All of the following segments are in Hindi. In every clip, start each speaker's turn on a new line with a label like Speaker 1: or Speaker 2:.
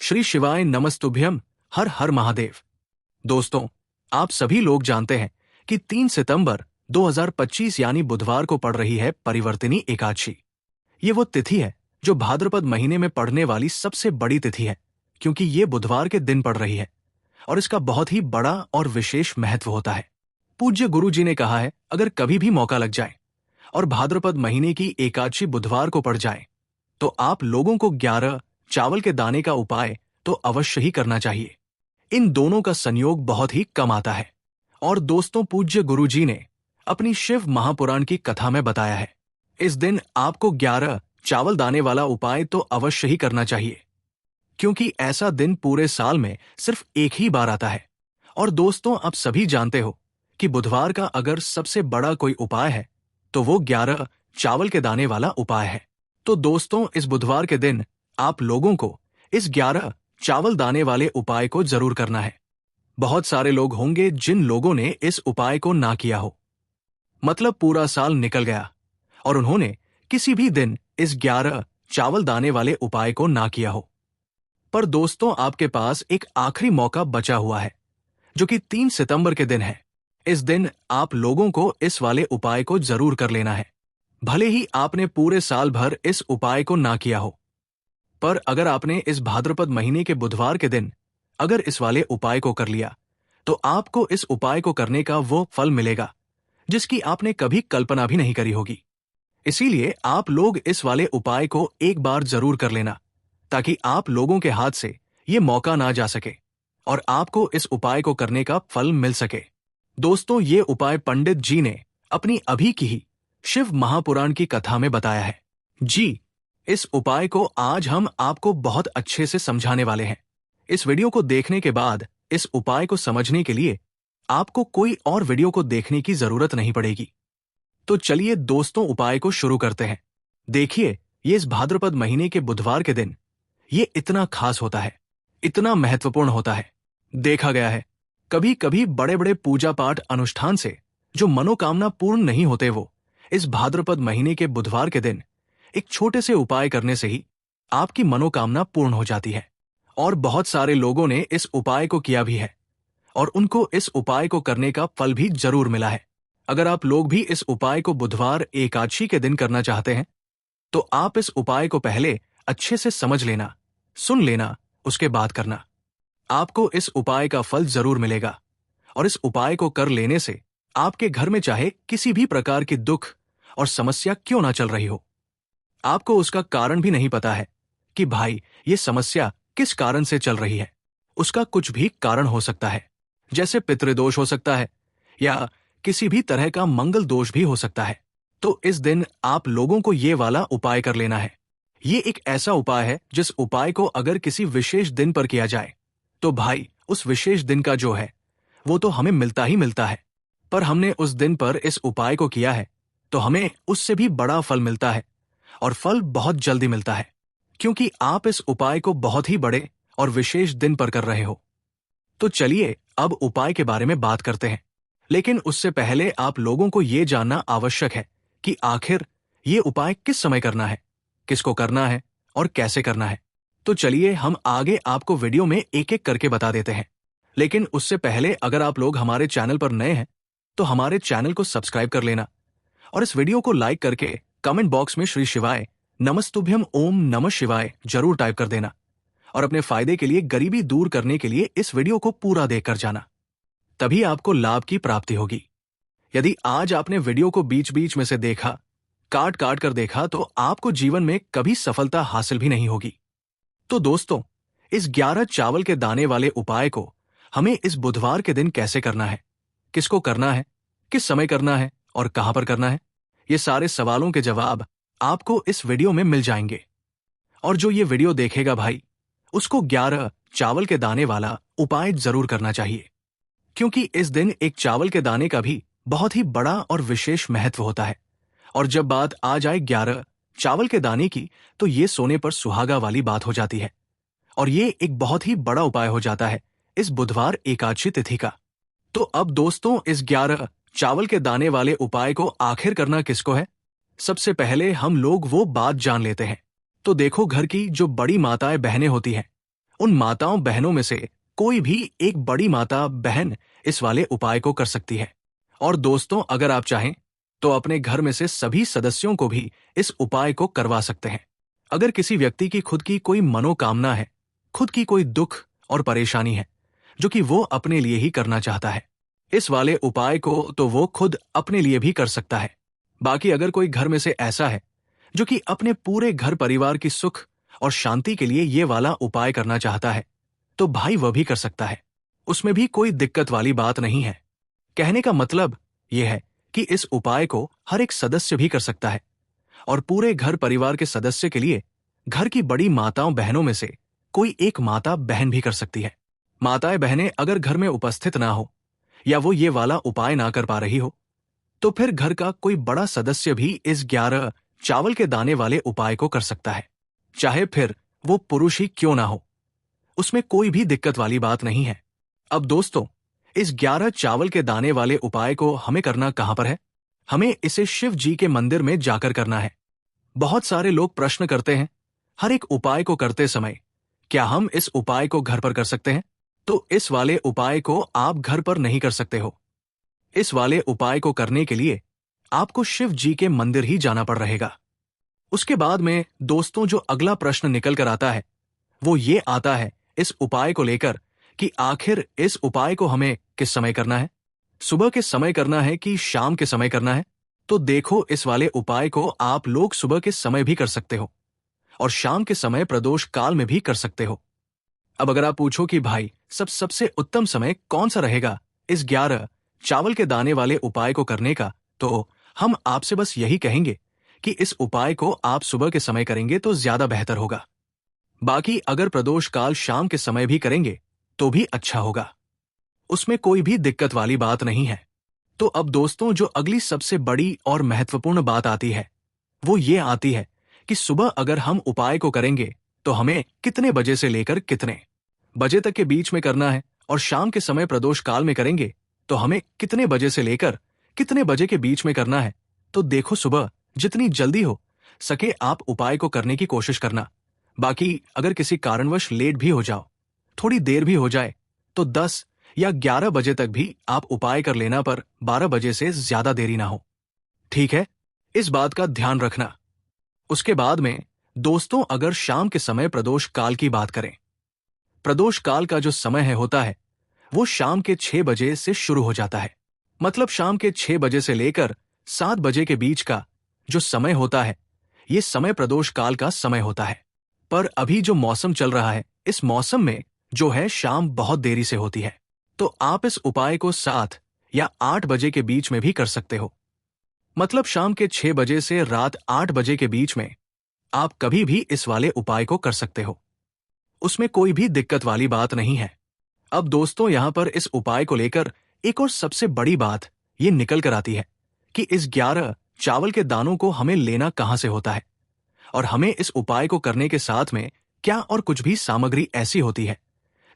Speaker 1: श्री शिवाय नमस्तुभ्यम। हर हर महादेव। दोस्तों, आप सभी लोग जानते हैं कि 3 सितंबर 2025 यानी बुधवार को पड़ रही है परिवर्तिनी एकादशी। ये वो तिथि है जो भाद्रपद महीने में पड़ने वाली सबसे बड़ी तिथि है, क्योंकि ये बुधवार के दिन पड़ रही है और इसका बहुत ही बड़ा और विशेष महत्व होता है। पूज्य गुरु जी ने कहा है, अगर कभी भी मौका लग जाए और भाद्रपद महीने की एकादशी बुधवार को पड़ जाए तो आप लोगों को 11 चावल के दाने का उपाय तो अवश्य ही करना चाहिए। इन दोनों का संयोग बहुत ही कम आता है और दोस्तों, पूज्य गुरु जी ने अपनी शिव महापुराण की कथा में बताया है, इस दिन आपको 11 चावल दाने वाला उपाय तो अवश्य ही करना चाहिए, क्योंकि ऐसा दिन पूरे साल में सिर्फ एक ही बार आता है। और दोस्तों, आप सभी जानते हो कि बुधवार का अगर सबसे बड़ा कोई उपाय है तो वो 11 चावल के दाने वाला उपाय है। तो दोस्तों, इस बुधवार के दिन आप लोगों को इस 11 चावल दाने वाले उपाय को जरूर करना है। बहुत सारे लोग होंगे जिन लोगों ने इस उपाय को ना किया हो, मतलब पूरा साल निकल गया और उन्होंने किसी भी दिन इस 11 चावल दाने वाले उपाय को ना किया हो। पर दोस्तों, आपके पास एक आखिरी मौका बचा हुआ है, जो कि 3 सितंबर के दिन है। इस दिन आप लोगों को इस वाले उपाय को जरूर कर लेना है, भले ही आपने पूरे साल भर इस उपाय को ना किया हो। पर अगर आपने इस भाद्रपद महीने के बुधवार के दिन अगर इस वाले उपाय को कर लिया तो आपको इस उपाय को करने का वो फल मिलेगा जिसकी आपने कभी कल्पना भी नहीं करी होगी। इसीलिए आप लोग इस वाले उपाय को एक बार जरूर कर लेना, ताकि आप लोगों के हाथ से ये मौका ना जा सके और आपको इस उपाय को करने का फल मिल सके। दोस्तों, ये उपाय पंडित जी ने अपनी अभी की ही शिव महापुराण की कथा में बताया है। जी, इस उपाय को आज हम आपको बहुत अच्छे से समझाने वाले हैं। इस वीडियो को देखने के बाद इस उपाय को समझने के लिए आपको कोई और वीडियो को देखने की जरूरत नहीं पड़ेगी। तो चलिए दोस्तों, उपाय को शुरू करते हैं। देखिए, ये इस भाद्रपद महीने के बुधवार के दिन ये इतना खास होता है, इतना महत्वपूर्ण होता है। देखा गया है कभी कभी बड़े बड़े पूजा पाठ अनुष्ठान से जो मनोकामना पूर्ण नहीं होते, वो इस भाद्रपद महीने के बुधवार के दिन एक छोटे से उपाय करने से ही आपकी मनोकामना पूर्ण हो जाती है। और बहुत सारे लोगों ने इस उपाय को किया भी है और उनको इस उपाय को करने का फल भी जरूर मिला है। अगर आप लोग भी इस उपाय को बुधवार एकादशी के दिन करना चाहते हैं तो आप इस उपाय को पहले अच्छे से समझ लेना, सुन लेना, उसके बाद करना। आपको इस उपाय का फल जरूर मिलेगा और इस उपाय को कर लेने से आपके घर में चाहे किसी भी प्रकार की दुख और समस्या क्यों ना चल रही हो, आपको उसका कारण भी नहीं पता है कि भाई ये समस्या किस कारण से चल रही है, उसका कुछ भी कारण हो सकता है, जैसे पितृदोष हो सकता है या किसी भी तरह का मंगल दोष भी हो सकता है। तो इस दिन आप लोगों को ये वाला उपाय कर लेना है। ये एक ऐसा उपाय है जिस उपाय को अगर किसी विशेष दिन पर किया जाए तो भाई उस विशेष दिन का जो है वो तो हमें मिलता ही मिलता है, पर हमने उस दिन पर इस उपाय को किया है तो हमें उससे भी बड़ा फल मिलता है और फल बहुत जल्दी मिलता है, क्योंकि आप इस उपाय को बहुत ही बड़े और विशेष दिन पर कर रहे हो। तो चलिए अब उपाय के बारे में बात करते हैं, लेकिन उससे पहले आप लोगों को ये जानना आवश्यक है कि आखिर ये उपाय किस समय करना है, किसको करना है और कैसे करना है। तो चलिए हम आगे आपको वीडियो में एक एक करके बता देते हैं, लेकिन उससे पहले अगर आप लोग हमारे चैनल पर नए हैं तो हमारे चैनल को सब्सक्राइब कर लेना और इस वीडियो को लाइक करके कमेंट बॉक्स में श्री शिवाय नमस्तुभ्यम ओम नमः शिवाय जरूर टाइप कर देना और अपने फायदे के लिए, गरीबी दूर करने के लिए इस वीडियो को पूरा देखकर जाना, तभी आपको लाभ की प्राप्ति होगी। यदि आज आपने वीडियो को बीच बीच में से देखा, काट काट कर देखा, तो आपको जीवन में कभी सफलता हासिल भी नहीं होगी। तो दोस्तों, इस 11 चावल के दाने वाले उपाय को हमें इस बुधवार के दिन कैसे करना है, किसको करना है, किस समय करना है और कहां पर करना है, ये सारे सवालों के जवाब आपको इस वीडियो में मिल जाएंगे। और जो ये वीडियो देखेगा भाई, उसको 11 चावल के दाने वाला उपाय जरूर करना चाहिए, क्योंकि इस दिन एक चावल के दाने का भी बहुत ही बड़ा और विशेष महत्व होता है। और जब बात आ जाए 11 चावल के दाने की, तो ये सोने पर सुहागा वाली बात हो जाती है और ये एक बहुत ही बड़ा उपाय हो जाता है इस बुधवार एकादशी तिथि का। तो अब दोस्तों, इस 11 चावल के दाने वाले उपाय को आखिर करना किसको है, सबसे पहले हम लोग वो बात जान लेते हैं। तो देखो, घर की जो बड़ी माताएं बहनें होती हैं उन माताओं बहनों में से कोई भी एक बड़ी माता बहन इस वाले उपाय को कर सकती है। और दोस्तों, अगर आप चाहें तो अपने घर में से सभी सदस्यों को भी इस उपाय को करवा सकते हैं। अगर किसी व्यक्ति की खुद की कोई मनोकामना है, खुद की कोई दुख और परेशानी है जो कि वो अपने लिए ही करना चाहता है, इस वाले उपाय को तो वो खुद अपने लिए भी कर सकता है। बाकी अगर कोई घर में से ऐसा है जो कि अपने पूरे घर परिवार की सुख और शांति के लिए ये वाला उपाय करना चाहता है, तो भाई वह भी कर सकता है। उसमें भी कोई दिक्कत वाली बात नहीं है। कहने का मतलब यह है कि इस उपाय को हर एक सदस्य भी कर सकता है और पूरे घर परिवार के सदस्य के लिए घर की बड़ी माताओं बहनों में से कोई एक माता बहन भी कर सकती है। माताएं बहनें अगर घर में उपस्थित ना हो या वो ये वाला उपाय ना कर पा रही हो, तो फिर घर का कोई बड़ा सदस्य भी इस 11 चावल के दाने वाले उपाय को कर सकता है, चाहे फिर वो पुरुष ही क्यों ना हो। उसमें कोई भी दिक्कत वाली बात नहीं है। अब दोस्तों, इस 11 चावल के दाने वाले उपाय को हमें करना कहां पर है? हमें इसे शिव जी के मंदिर में जाकर करना है। बहुत सारे लोग प्रश्न करते हैं, हर एक उपाय को करते समय क्या हम इस उपाय को घर पर कर सकते हैं? तो इस वाले उपाय को आप घर पर नहीं कर सकते हो। इस वाले उपाय को करने के लिए आपको शिव जी के मंदिर ही जाना पड़ रहेगा। उसके बाद में दोस्तों, जो अगला प्रश्न निकल कर आता है वो ये आता है इस उपाय को लेकर कि आखिर इस उपाय को हमें किस समय करना है? सुबह के समय करना है कि शाम के समय करना है? तो देखो, इस वाले उपाय को आप लोग सुबह के समय भी कर सकते हो और शाम के समय प्रदोष काल में भी कर सकते हो। अब अगर आप पूछो कि भाई सबसे उत्तम समय कौन सा रहेगा इस 11 चावल के दाने वाले उपाय को करने का, तो हम आपसे बस यही कहेंगे कि इस उपाय को आप सुबह के समय करेंगे तो ज्यादा बेहतर होगा। बाकी अगर प्रदोष काल शाम के समय भी करेंगे तो भी अच्छा होगा। उसमें कोई भी दिक्कत वाली बात नहीं है। तो अब दोस्तों, जो अगली सबसे बड़ी और महत्वपूर्ण बात आती है वो ये आती है कि सुबह अगर हम उपाय को करेंगे तो हमें कितने बजे से लेकर कितने बजे तक के बीच में करना है, और शाम के समय प्रदोष काल में करेंगे तो हमें कितने बजे से लेकर कितने बजे के बीच में करना है। तो देखो, सुबह जितनी जल्दी हो सके आप उपाय को करने की कोशिश करना। बाकी अगर किसी कारणवश लेट भी हो जाओ, थोड़ी देर भी हो जाए, तो 10 या 11 बजे तक भी आप उपाय कर लेना, पर 12 बजे से ज्यादा देरी ना हो। ठीक है, इस बात का ध्यान रखना। उसके बाद में दोस्तों, अगर शाम के समय प्रदोष काल की बात करें, प्रदोष काल का जो समय होता है वो शाम के 6 बजे से शुरू हो जाता है। मतलब शाम के 6 बजे से लेकर 7 बजे के बीच का जो समय होता है, ये समय प्रदोष काल का समय होता है। पर अभी जो मौसम चल रहा है, इस मौसम में जो है शाम बहुत देरी से होती है, तो आप इस उपाय को 7 या 8 बजे के बीच में भी कर सकते हो। मतलब शाम के 6 बजे से रात 8 बजे के बीच में आप कभी भी इस वाले उपाय को कर सकते हो। उसमें कोई भी दिक्कत वाली बात नहीं है। अब दोस्तों, यहां पर इस उपाय को लेकर एक और सबसे बड़ी बात ये निकल कर आती है कि इस 11 चावल के दानों को हमें लेना कहां से होता है, और हमें इस उपाय को करने के साथ में क्या और कुछ भी सामग्री ऐसी होती है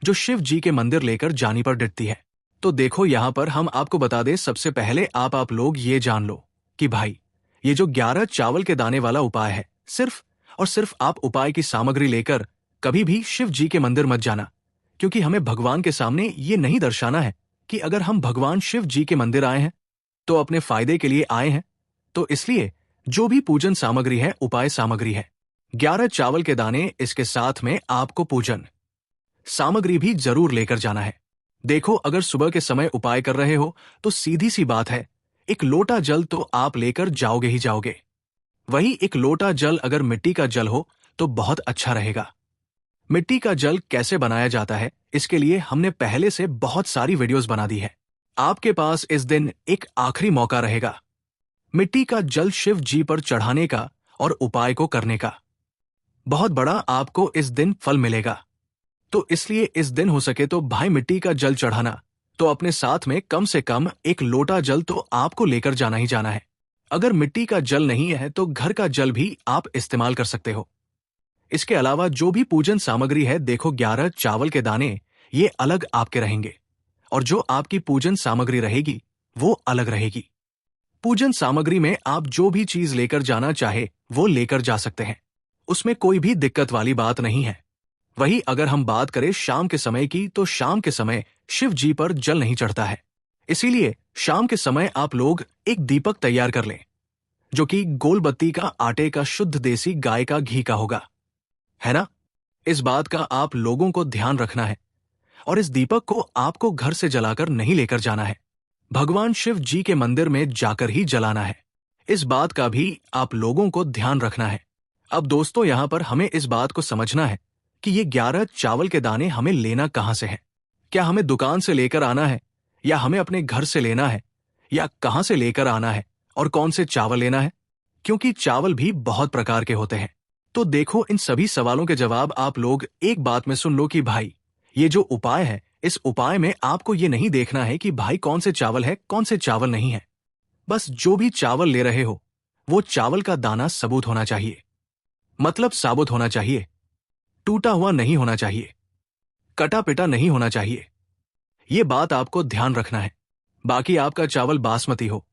Speaker 1: जो शिव जी के मंदिर लेकर जानी पर डिटती है। तो देखो, यहां पर हम आपको बता दें, सबसे पहले आप लोग ये जान लो कि भाई ये जो 11 चावल के दाने वाला उपाय है, सिर्फ और सिर्फ आप उपाय की सामग्री लेकर कभी भी शिव जी के मंदिर मत जाना, क्योंकि हमें भगवान के सामने ये नहीं दर्शाना है कि अगर हम भगवान शिव जी के मंदिर आए हैं तो अपने फायदे के लिए आए हैं। तो इसलिए जो भी पूजन सामग्री है, उपाय सामग्री है, 11 चावल के दाने, इसके साथ में आपको पूजन सामग्री भी जरूर लेकर जाना है। देखो, अगर सुबह के समय उपाय कर रहे हो तो सीधी सी बात है, एक लोटा जल तो आप लेकर जाओगे ही जाओगे। वही एक लोटा जल अगर मिट्टी का जल हो तो बहुत अच्छा रहेगा। मिट्टी का जल कैसे बनाया जाता है, इसके लिए हमने पहले से बहुत सारी वीडियोस बना दी है। आपके पास इस दिन एक आखिरी मौका रहेगा मिट्टी का जल शिव जी पर चढ़ाने का और उपाय को करने का। बहुत बड़ा आपको इस दिन फल मिलेगा। तो इसलिए इस दिन हो सके तो भाई मिट्टी का जल चढ़ाना, तो अपने साथ में कम से कम एक लोटा जल तो आपको लेकर जाना ही जाना है। अगर मिट्टी का जल नहीं है तो घर का जल भी आप इस्तेमाल कर सकते हो। इसके अलावा जो भी पूजन सामग्री है, देखो 11 चावल के दाने ये अलग आपके रहेंगे और जो आपकी पूजन सामग्री रहेगी वो अलग रहेगी। पूजन सामग्री में आप जो भी चीज लेकर जाना चाहे वो लेकर जा सकते हैं, उसमें कोई भी दिक्कत वाली बात नहीं है। वही अगर हम बात करें शाम के समय की, तो शाम के समय शिव जी पर जल नहीं चढ़ता है। इसीलिए शाम के समय आप लोग एक दीपक तैयार कर लें, जो कि गोल बत्ती का आटे का शुद्ध देसी गाय का घी का होगा, है ना। इस बात का आप लोगों को ध्यान रखना है, और इस दीपक को आपको घर से जलाकर नहीं लेकर जाना है, भगवान शिव जी के मंदिर में जाकर ही जलाना है। इस बात का भी आप लोगों को ध्यान रखना है। अब दोस्तों, यहां पर हमें इस बात को समझना है कि ये 11 चावल के दाने हमें लेना कहां से है। क्या हमें दुकान से लेकर आना है, या हमें अपने घर से लेना है, या कहां से लेकर आना है, और कौन से चावल लेना है, क्योंकि चावल भी बहुत प्रकार के होते हैं। तो देखो, इन सभी सवालों के जवाब आप लोग एक बात में सुन लो कि भाई, ये जो उपाय है, इस उपाय में आपको ये नहीं देखना है कि भाई कौन से चावल है, कौन से चावल नहीं है। बस जो भी चावल ले रहे हो, वो चावल का दाना सबूत होना चाहिए, मतलब साबुत होना चाहिए, टूटा हुआ नहीं होना चाहिए, कटा पिटा नहीं होना चाहिए। ये बात आपको ध्यान रखना है। बाकी आपका चावल बासमती हो,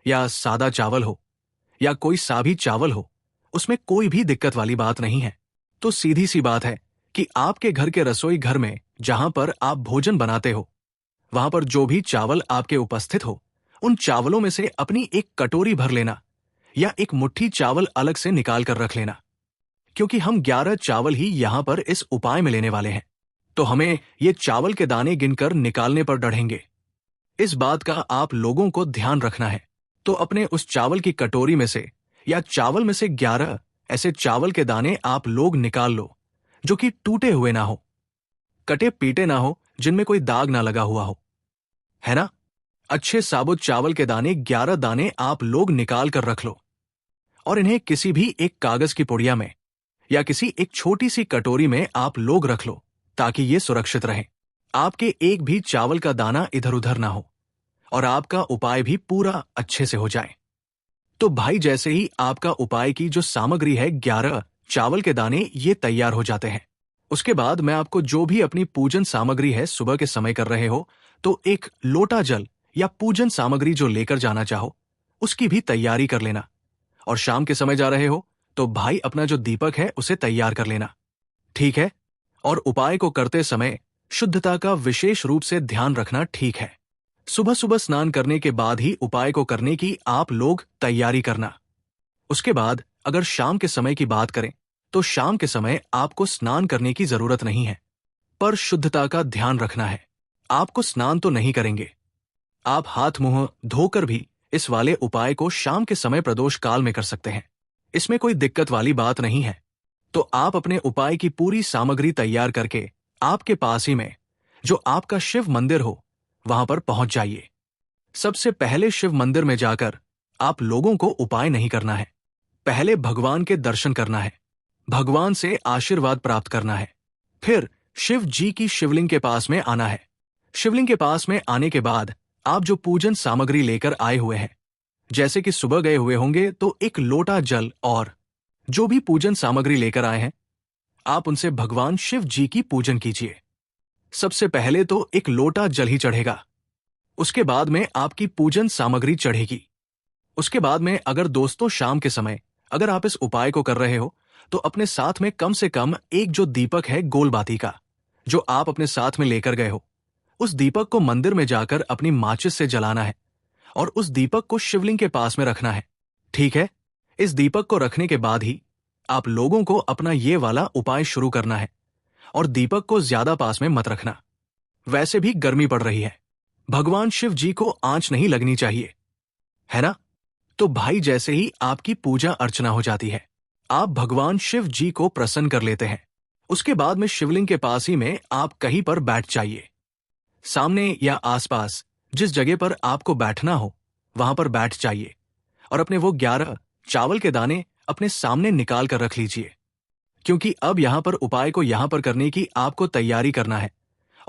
Speaker 1: या सादा चावल हो, या कोई सा भी चावल हो, उसमें कोई भी दिक्कत वाली बात नहीं है। तो सीधी सी बात है कि आपके घर के रसोई घर में जहां पर आप भोजन बनाते हो, वहां पर जो भी चावल आपके उपस्थित हो, उन चावलों में से अपनी एक कटोरी भर लेना, या एक मुट्ठी चावल अलग से निकाल कर रख लेना, क्योंकि हम 11 चावल ही यहां पर इस उपाय में लेने वाले हैं। तो हमें ये चावल के दाने गिनकर निकालने पर डढ़ेंगे। इस बात का आप लोगों को ध्यान रखना है। तो अपने उस चावल की कटोरी में से, या चावल में से 11 ऐसे चावल के दाने आप लोग निकाल लो, जो कि टूटे हुए ना हो, कटे पीटे ना हो, जिनमें कोई दाग ना लगा हुआ हो, है ना। अच्छे साबुत चावल के दाने 11 दाने आप लोग निकाल कर रख लो, और इन्हें किसी भी एक कागज की पुड़िया में, या किसी एक छोटी सी कटोरी में आप लोग रख लो, ताकि ये सुरक्षित रहे। आपके एक भी चावल का दाना इधर उधर ना हो, और आपका उपाय भी पूरा अच्छे से हो जाए। तो भाई, जैसे ही आपका उपाय की जो सामग्री है, 11 चावल के दाने, ये तैयार हो जाते हैं, उसके बाद मैं आपको जो भी अपनी पूजन सामग्री है सुबह के समय कर रहे हो, तो एक लोटा जल या पूजन सामग्री जो लेकर जाना चाहो, उसकी भी तैयारी कर लेना। और शाम के समय जा रहे हो, तो भाई अपना जो दीपक है उसे तैयार कर लेना, ठीक है। और उपाय को करते समय शुद्धता का विशेष रूप से ध्यान रखना, ठीक है। सुबह सुबह स्नान करने के बाद ही उपाय को करने की आप लोग तैयारी करना। उसके बाद अगर शाम के समय की बात करें, तो शाम के समय आपको स्नान करने की जरूरत नहीं है, पर शुद्धता का ध्यान रखना है। आपको स्नान तो नहीं करेंगे, आप हाथ मुंह धोकर भी इस वाले उपाय को शाम के समय प्रदोष काल में कर सकते हैं। इसमें कोई दिक्कत वाली बात नहीं है। तो आप अपने उपाय की पूरी सामग्री तैयार करके आपके पास ही में जो आपका शिव मंदिर हो, वहां पर पहुंच जाइए। सबसे पहले शिव मंदिर में जाकर आप लोगों को उपाय नहीं करना है, पहले भगवान के दर्शन करना है, भगवान से आशीर्वाद प्राप्त करना है। फिर शिव जी की शिवलिंग के पास में आना है। शिवलिंग के पास में आने के बाद आप जो पूजन सामग्री लेकर आए हुए हैं, जैसे कि सुबह गए हुए होंगे, तो एक लोटा जल और जो भी पूजन सामग्री लेकर आए हैं, आप उनसे भगवान शिव जी की पूजन कीजिए। सबसे पहले तो एक लोटा जल ही चढ़ेगा, उसके बाद में आपकी पूजन सामग्री चढ़ेगी। उसके बाद में अगर दोस्तों शाम के समय अगर आप इस उपाय को कर रहे हो, तो अपने साथ में कम से कम एक जो दीपक है गोल बाती का, जो आप अपने साथ में लेकर गए हो, उस दीपक को मंदिर में जाकर अपनी माचिस से जलाना है, और उस दीपक को शिवलिंग के पास में रखना है, ठीक है। इस दीपक को रखने के बाद ही आप लोगों को अपना ये वाला उपाय शुरू करना है, और दीपक को ज्यादा पास में मत रखना। वैसे भी गर्मी पड़ रही है, भगवान शिव जी को आंच नहीं लगनी चाहिए, है ना। तो भाई, जैसे ही आपकी पूजा अर्चना हो जाती है, आप भगवान शिव जी को प्रसन्न कर लेते हैं। उसके बाद में शिवलिंग के पास ही में आप कहीं पर बैठ जाइए, सामने या आसपास जिस जगह पर आपको बैठना हो वहां पर बैठ जाइए, और अपने वो 11 चावल के दाने अपने सामने निकाल कर रख लीजिए, क्योंकि अब यहां पर उपाय को यहां पर करने की आपको तैयारी करना है।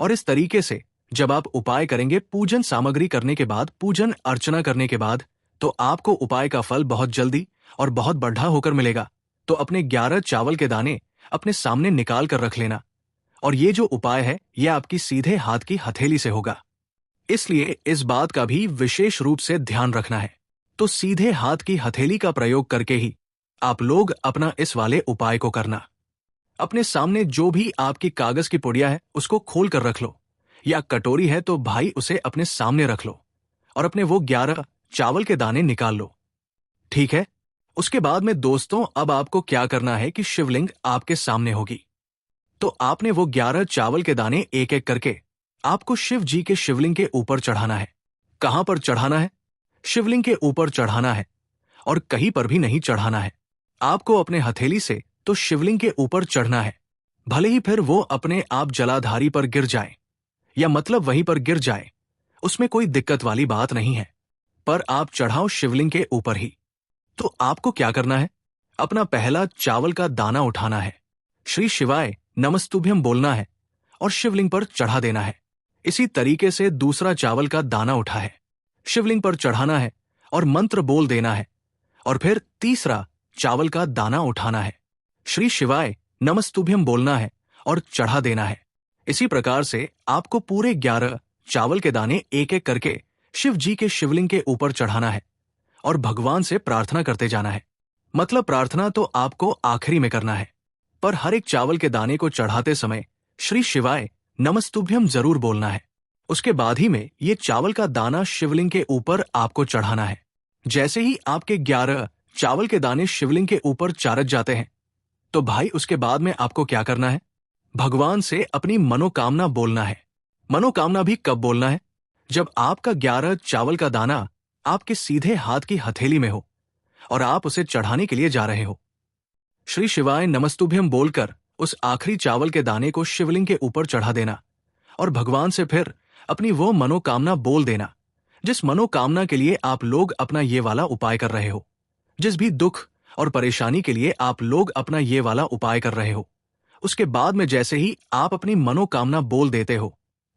Speaker 1: और इस तरीके से जब आप उपाय करेंगे, पूजन सामग्री करने के बाद, पूजन अर्चना करने के बाद, तो आपको उपाय का फल बहुत जल्दी और बहुत बढ़ा होकर मिलेगा। तो अपने 11 चावल के दाने अपने सामने निकाल कर रख लेना, और ये जो उपाय है ये आपकी सीधे हाथ की हथेली से होगा, इसलिए इस बात का भी विशेष रूप से ध्यान रखना है। तो सीधे हाथ की हथेली का प्रयोग करके ही आप लोग अपना इस वाले उपाय को करना। अपने सामने जो भी आपकी कागज की पुड़िया है उसको खोल कर रख लो, या कटोरी है तो भाई उसे अपने सामने रख लो और अपने वो 11 चावल के दाने निकाल लो। ठीक है। उसके बाद में दोस्तों अब आपको क्या करना है कि शिवलिंग आपके सामने होगी, तो आपने वो 11 चावल के दाने एक एक करके आपको शिव जी के शिवलिंग के ऊपर चढ़ाना है। कहां पर चढ़ाना है? शिवलिंग के ऊपर चढ़ाना है और कहीं पर भी नहीं चढ़ाना है। आपको अपने हथेली से तो शिवलिंग के ऊपर चढ़ना है, भले ही फिर वो अपने आप जलाधारी पर गिर जाए या मतलब वहीं पर गिर जाए, उसमें कोई दिक्कत वाली बात नहीं है, पर आप चढ़ाओ शिवलिंग के ऊपर ही। तो आपको क्या करना है? अपना पहला चावल का दाना उठाना है, श्री शिवाय नमस्तुभ्यम बोलना है और शिवलिंग पर चढ़ा देना है। इसी तरीके से दूसरा चावल का दाना उठा है, शिवलिंग पर चढ़ाना है और मंत्र बोल देना है, और फिर तीसरा चावल का दाना उठाना है, श्री शिवाय नमस्तुभ्यम बोलना है और चढ़ा देना है। इसी प्रकार से आपको पूरे 11 चावल के दाने एक एक करके शिव जी के शिवलिंग के ऊपर चढ़ाना है और भगवान से प्रार्थना करते जाना है। मतलब प्रार्थना तो आपको आखिरी में करना है, पर हर एक चावल के दाने को चढ़ाते समय श्री शिवाय नमस्तुभ्यम जरूर बोलना है। उसके बाद ही में ये चावल का दाना शिवलिंग के ऊपर आपको चढ़ाना है। जैसे ही आपके 11 चावल के दाने शिवलिंग के ऊपर चारज जाते हैं, तो भाई उसके बाद में आपको क्या करना है? भगवान से अपनी मनोकामना बोलना है। मनोकामना भी कब बोलना है? जब आपका 11 चावल का दाना आपके सीधे हाथ की हथेली में हो और आप उसे चढ़ाने के लिए जा रहे हो। श्री शिवाय नमस्तुभ्यम बोलकर उस आखिरी चावल के दाने को शिवलिंग के ऊपर चढ़ा देना और भगवान से फिर अपनी वो मनोकामना बोल देना, जिस मनोकामना के लिए आप लोग अपना ये वाला उपाय कर रहे हो, जिस भी दुख और परेशानी के लिए आप लोग अपना ये वाला उपाय कर रहे हो। उसके बाद में जैसे ही आप अपनी मनोकामना बोल देते हो,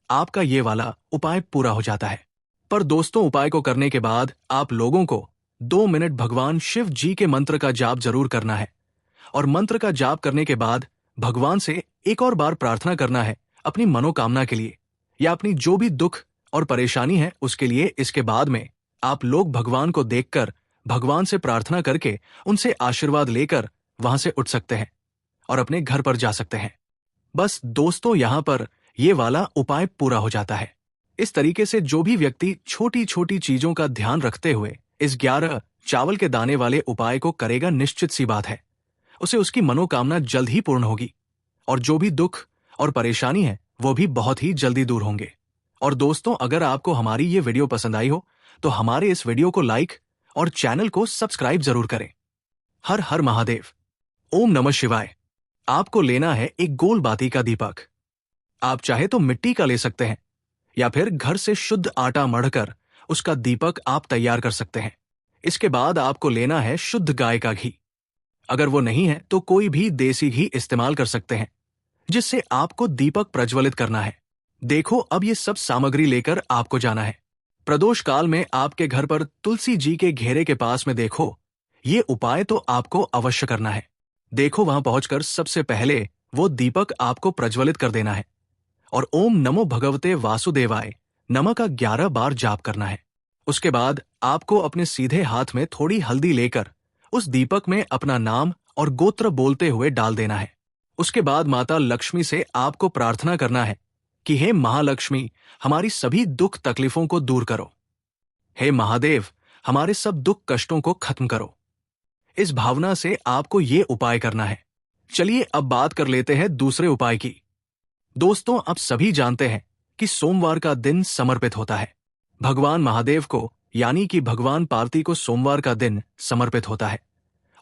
Speaker 1: आपका ये वाला उपाय पूरा हो जाता है। पर दोस्तों उपाय को करने के बाद आप लोगों को 2 मिनट भगवान शिव जी के मंत्र का जाप जरूर करना है, और मंत्र का जाप करने के बाद भगवान से एक और बार प्रार्थना करना है अपनी मनोकामना के लिए या अपनी जो भी दुख और परेशानी है उसके लिए। इसके बाद में आप लोग भगवान को देखकर भगवान से प्रार्थना करके उनसे आशीर्वाद लेकर वहां से उठ सकते हैं और अपने घर पर जा सकते हैं। बस दोस्तों यहां पर ये वाला उपाय पूरा हो जाता है। इस तरीके से जो भी व्यक्ति छोटी छोटी चीजों का ध्यान रखते हुए इस 11 चावल के दाने वाले उपाय को करेगा, निश्चित सी बात है उसे उसकी मनोकामना जल्द ही पूर्ण होगी और जो भी दुख और परेशानी है वो भी बहुत ही जल्दी दूर होंगे। और दोस्तों अगर आपको हमारी ये वीडियो पसंद आई हो तो हमारे इस वीडियो को लाइक और चैनल को सब्सक्राइब जरूर करें। हर हर महादेव। ओम नमः शिवाय। आपको लेना है एक गोल बाती का दीपक। आप चाहे तो मिट्टी का ले सकते हैं या फिर घर से शुद्ध आटा मढ़कर उसका दीपक आप तैयार कर सकते हैं। इसके बाद आपको लेना है शुद्ध गाय का घी। अगर वो नहीं है तो कोई भी देसी घी इस्तेमाल कर सकते हैं, जिससे आपको दीपक प्रज्वलित करना है। देखो अब ये सब सामग्री लेकर आपको जाना है। प्रदोष काल में आपके घर पर तुलसी जी के घेरे के पास में देखो, ये उपाय तो आपको अवश्य करना है। देखो वहां पहुंचकर सबसे पहले वो दीपक आपको प्रज्वलित कर देना है और ओम नमो भगवते वासुदेवाय नमः का 11 बार जाप करना है। उसके बाद आपको अपने सीधे हाथ में थोड़ी हल्दी लेकर उस दीपक में अपना नाम और गोत्र बोलते हुए डाल देना है। उसके बाद माता लक्ष्मी से आपको प्रार्थना करना है कि हे महालक्ष्मी, हमारी सभी दुख तकलीफों को दूर करो। हे महादेव, हमारे सब दुख कष्टों को खत्म करो। इस भावना से आपको ये उपाय करना है। चलिए अब बात कर लेते हैं दूसरे उपाय की। दोस्तों आप सभी जानते हैं कि सोमवार का दिन समर्पित होता है भगवान महादेव को, यानी कि भगवान पार्वती को सोमवार का दिन समर्पित होता है।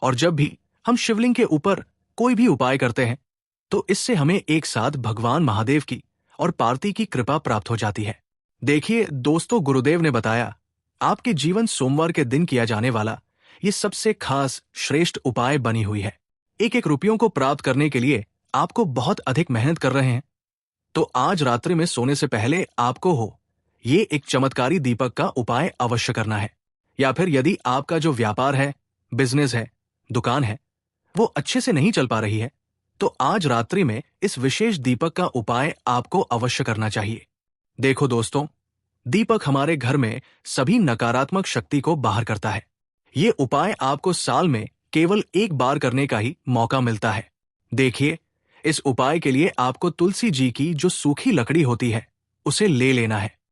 Speaker 1: और जब भी हम शिवलिंग के ऊपर कोई भी उपाय करते हैं तो इससे हमें एक साथ भगवान महादेव की और पार्वती की कृपा प्राप्त हो जाती है। देखिए दोस्तों, गुरुदेव ने बताया आपके जीवन सोमवार के दिन किया जाने वाला ये सबसे खास श्रेष्ठ उपाय बनी हुई है। एक रुपयों को प्राप्त करने के लिए आपको बहुत अधिक मेहनत कर रहे हैं, तो आज रात्रि में सोने से पहले आपको हो ये एक चमत्कारी दीपक का उपाय अवश्य करना है। या फिर यदि आपका जो व्यापार है, बिजनेस है, दुकान है, वो अच्छे से नहीं चल पा रही है, तो आज रात्रि में इस विशेष दीपक का उपाय आपको अवश्य करना चाहिए। देखो दोस्तों, दीपक हमारे घर में सभी नकारात्मक शक्ति को बाहर करता है। ये उपाय आपको साल में केवल एक बार करने का ही मौका मिलता है। देखिए, इस उपाय के लिए आपको तुलसी जी की जो सूखी लकड़ी होती है उसे ले लेना है